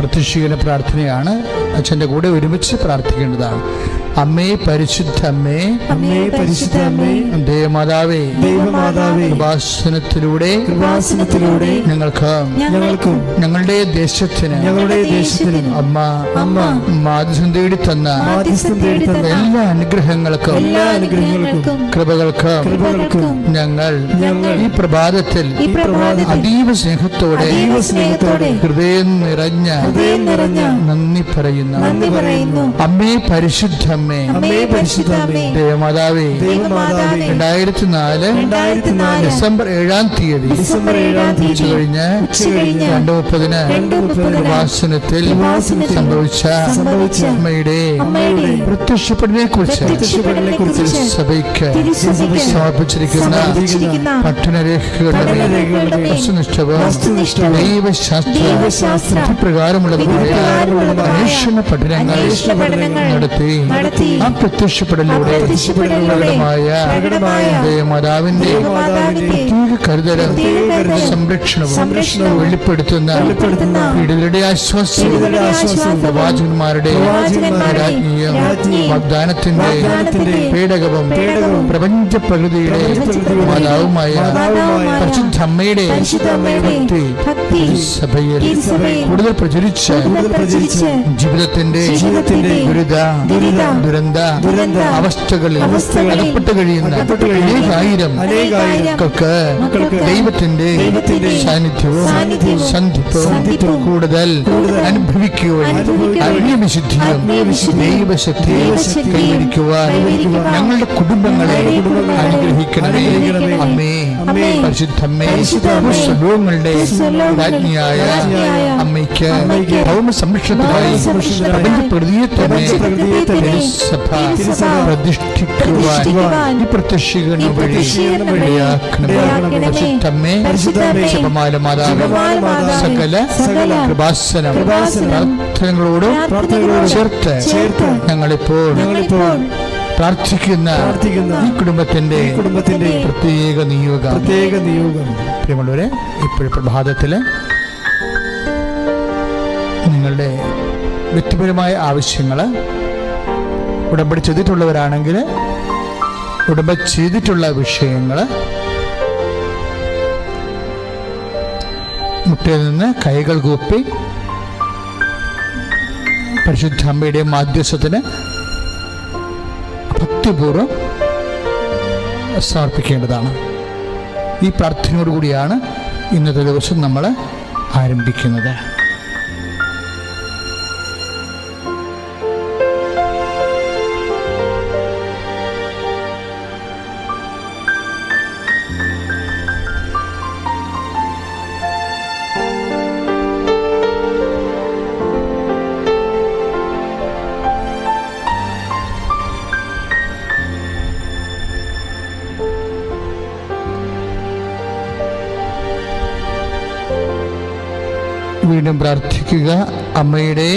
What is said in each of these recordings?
പ്രത്യക്ഷീകരണ പ്രാർത്ഥനയാണ്. അച്ഛൻ്റെ കൂടെ ഒരുമിച്ച് പ്രാർത്ഥിക്കേണ്ടതാണ്. അമ്മേ പരിശുദ്ധ അമ്മേ, അമ്മേ പരിശുദ്ധ അമ്മേ, ദേവമാതാവേ, ദൈവമാതാവേ, കൃപാസനത്തിലൂടെ ഞങ്ങൾക്കും ഞങ്ങളുടെ ദേശത്തിന് അമ്മ മാധ്യസ്ഥം തേടി തന്ന എല്ലാ അനുഗ്രഹങ്ങൾക്കും കൃപകൾക്കും ഞങ്ങൾ ഈ പ്രഭാതത്തിൽ അതീവ സ്നേഹത്തോടെ ഹൃദയം നിറഞ്ഞ നന്ദി പറയുന്നു. അമ്മേ പരിശുദ്ധ അമ്മേ, ദേവമാതാവേ, 2004 ഡിസംബർ 7-ാം തീയതി കഴിഞ്ഞ് 2:30 കൃപാസനത്തിൽ സംഭവിച്ച അമ്മയുടെ പ്രത്യക്ഷപ്പെടലിനെ കുറിച്ച് സഭയ്ക്ക് സമർപ്പിച്ചിരിക്കുന്ന പഠനരേഖകളുടെ വസ്തുനിഷ്ഠവും ദൈവശാസ്ത്ര പ്രകാരമുള്ളതുമായ അന്വേഷണ പഠനങ്ങൾ നടത്തി ആ പ്രത്യക്ഷപ്പെടലിലൂടെ ദേവമാതാവിന്റെ പ്രത്യേക കരുതലും സംരക്ഷണവും വെളിപ്പെടുത്തുന്ന പീഡിതരുടെ ആശ്വാസവും പ്രവാചകന്മാരുടെ രാജ്ഞിയും വാഗ്ദാനത്തിന്റെ പേടകവും പ്രപഞ്ച പ്രകൃതിയുടെ മാതാവുമായ പരിശുദ്ധ അമ്മയുടെ സഭയിൽ കൂടുതൽ പ്രചരിച്ച ജീവിതത്തിന്റെ ദുരന്ത അവസ്ഥകളിൽ അകപ്പെട്ട് കഴിയുന്ന അനേകായിരങ്ങൾക്ക് ദൈവത്തിന്റെ സാന്നിധ്യവും സന്ധിപ്പവും കൂടുതൽ അനുഭവിക്കുവാൻ ആത്മീയവിശുദ്ധിയും ദൈവശക്തിയും കൈവരിക്കുവാൻ ഞങ്ങളുടെ കുടുംബങ്ങളെ അനുഗ്രഹിക്കണമേ. അമ്മേ പരിശുദ്ധമ്മേ, സ്വഭാവങ്ങളുടെ രാജ്ഞിയായ അമ്മയ്ക്ക് ഭൗമ സംരക്ഷണത്തിനായി പ്രപഞ്ച പ്രകൃതിയെ തന്നെ സഭ പ്രതിഷ്ഠിക്കുവാൻ ഈ പ്രത്യക്ഷീകരണം വഴി പരിശുദ്ധമ്മേ, ജപമാല മാതാവ്, സകല കൃപാസനം പ്രാർത്ഥനകളോട് ചേർത്ത് ഞങ്ങളിപ്പോൾ പ്രാർത്ഥിക്കുന്ന ഈ കുടുംബത്തിന്റെ പ്രത്യേക നിയോഗം. പ്രിയമുള്ളവരെ, ഇപ്പോഴും പ്രഭാതത്തില് നിങ്ങളുടെ വ്യക്തിപരമായ ആവശ്യങ്ങള് ഉടമ്പടി ചെയ്തിട്ടുള്ളവരാണെങ്കിൽ ഉടമ്പടി ചെയ്തിട്ടുള്ള വിഷയങ്ങള് മുട്ടയിൽ നിന്ന് കൈകൾ കൂപ്പി പരിശുദ്ധ അമ്മയുടെ മാധ്യസ്ഥത്തിന് ഭക്തിപൂർവ്വം സമർപ്പിക്കേണ്ടതാണ്. ഈ പ്രാർത്ഥനയോടുകൂടിയാണ് ഇന്നത്തെ ദിവസം നമ്മൾ ആരംഭിക്കുന്നത്. വീണ്ടും പ്രാർത്ഥിക്കുക. അമ്മയുടെ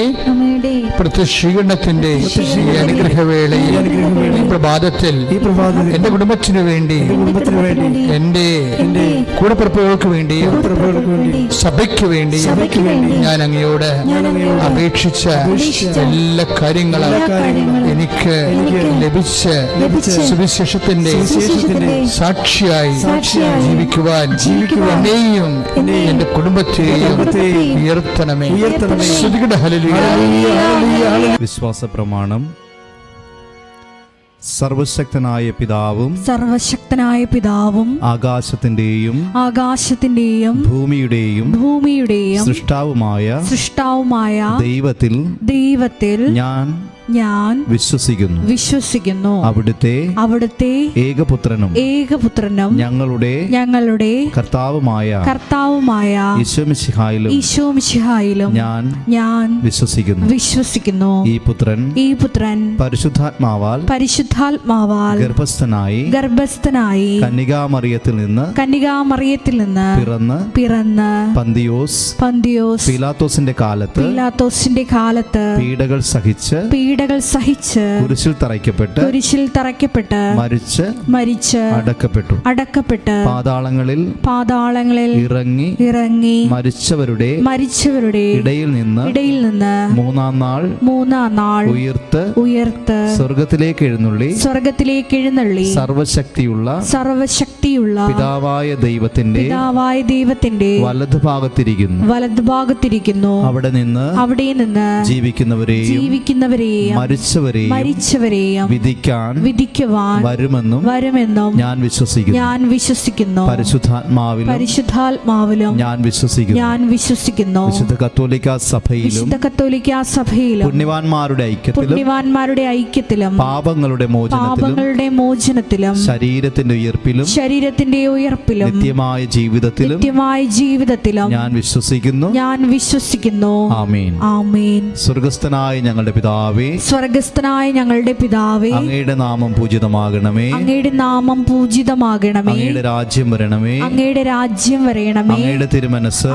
പ്രത്യക്ഷീകരണത്തിന്റെ അനുഗ്രഹവേളയിൽ ഈ പ്രഭാതത്തിൽ എന്റെ കുടുംബത്തിനു വേണ്ടി, എന്റെ കൂടപ്പിറപ്പുകൾക്ക് വേണ്ടിയും സഭയ്ക്ക് വേണ്ടിയും ഞാൻ അങ്ങയോട് അപേക്ഷിച്ച എല്ലാ കാര്യങ്ങളും എനിക്ക് ലഭിച്ച സുവിശേഷത്തിന്റെ സാക്ഷിയായി ജീവിക്കുവാൻ എന്നെയും എന്റെ കുടുംബത്തെയും ഉയർത്തണമേ. വിശ്വാസ പ്രമാണം. സർവശക്തനായ പിതാവും ആകാശത്തിന്റെയും ഭൂമിയുടെയും സൃഷ്ടാവുമായ ദൈവത്തിൽ ഞാൻ വിശ്വസിക്കുന്നു. അവിടുത്തെ ഏകപുത്രനും ഞങ്ങളുടെ കർത്താവുമായ ഈശോമിശിഹായിലും ഞാൻ വിശ്വസിക്കുന്നു. ഈ പുത്രൻ പരിശുദ്ധാത്മാവാൽ ഗർഭസ്ഥനായി കന്യകാമറിയത്തിൽ നിന്ന് പിറന്ന് പന്തിയോസ് പീലാത്തോസിന്റെ കാലത്ത് പീഡകൾ സഹിച്ച് പീഡകൾ സഹിച്ച് കുരിശിൽ തറയ്ക്കപ്പെട്ട് മരിച്ച് അടക്കപ്പെട്ട് പാതാളങ്ങളിൽ ഇറങ്ങി മരിച്ചവരുടെ ഇടയിൽ നിന്ന് മൂന്നാം നാൾ ഉയർത്ത് സ്വർഗത്തിലേക്ക് എഴുന്നള്ളി സർവശക്തിയുള്ള പിതാവായ ദൈവത്തിന്റെ വലതുഭാഗത്തിരിക്കുന്നു. അവിടെ നിന്ന് ജീവിക്കുന്നവരെയും മരിച്ചവരെയും വിധിക്കുവാൻ വരുമെന്നും ഞാൻ വിശ്വസിക്കുന്നു. പരിശുദ്ധാത്മാവിലും ഞാൻ വിശ്വസിക്കുന്നു. വിശുദ്ധ കത്തോലിക്കാ സഭയിലും പുണ്യവാന്മാരുടെ ഐക്യത്തിലും പാപങ്ങളുടെ മോചനത്തിലും ശരീരത്തിന്റെ ഉയർപ്പിലും നിത്യമായ ജീവിതത്തിലും ഞാൻ വിശ്വസിക്കുന്നു. ആമേൻ. സ്വർഗ്ഗസ്ഥനായ ഞങ്ങളുടെ പിതാവേ, അങ്ങയുടെ നാമം പൂജിതമാകണമേ. അങ്ങയുടെ രാജ്യം വരണമേ. അങ്ങയുടെ തിരുമനസ്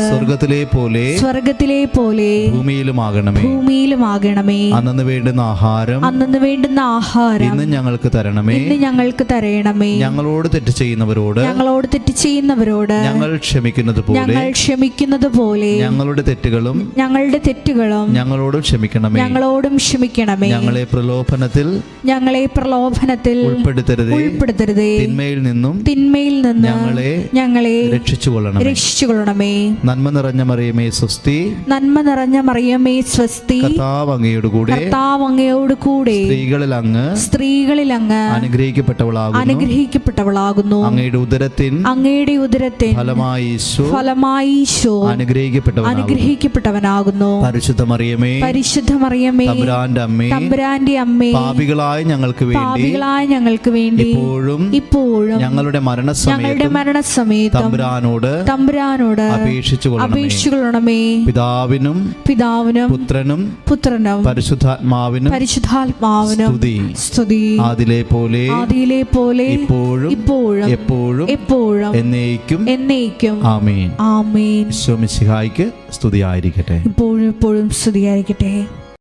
സ്വർഗ്ഗത്തിലെ പോലെ ഭൂമിയിലുമാകണമേ. അന്നു വേണ്ടുന്ന ആഹാരം ഇന്ന് ഞങ്ങൾക്ക് തരണമേ. ഞങ്ങളോട് തെറ്റ് ചെയ്യുന്നവരോട് ഞങ്ങൾ ക്ഷമിക്കുന്നത് പോലെ ഞങ്ങളുടെ തെറ്റുകളും ഞങ്ങളോടും ക്ഷമിക്കണമേ. ഞങ്ങളെ പ്രലോഭനത്തിൽ ഉൾപ്പെടുത്തരുതേ. തിന്മയിൽ നിന്നും ഞങ്ങളെ രക്ഷിച്ചുകൊള്ളണമേ. നന്മ നിറഞ്ഞ മറിയമേ സ്വസ്തി. കർത്താവ് അങ്ങയോട് കൂടെ സ്ത്രീകളിൽ അങ്ങ് അനുഗ്രഹിക്കപ്പെട്ടവളാകുന്നു. അങ്ങയുടെ ഉദരത്തിൻ ഫലമായി ഈശോ അനുഗ്രഹിക്കപ്പെട്ടവനാകുന്നു. പരിശുദ്ധ മറിയമേ തമ്പുരാന്റെ അമ്മേ, പാപികളായ ഞങ്ങൾക്ക് വേണ്ടി ഇപ്പോഴും ഞങ്ങളുടെ മരണസമയത്ത് തമ്പുരാനോട് അപേക്ഷിച്ചുകൊള്ളണമേ. പിതാവിനും പുത്രനും പരിശുദ്ധാത്മാവിനും സ്തുതി. ആദിയിലെ പോലെ ഇപ്പോഴും എന്നേക്കും. ആമേൻ. ഈശോ മിശിഹായ്ക്ക് സ്തുതിയായിരിക്കട്ടെ. ഇപ്പോഴും സ്തുതിയായിരിക്കട്ടെ.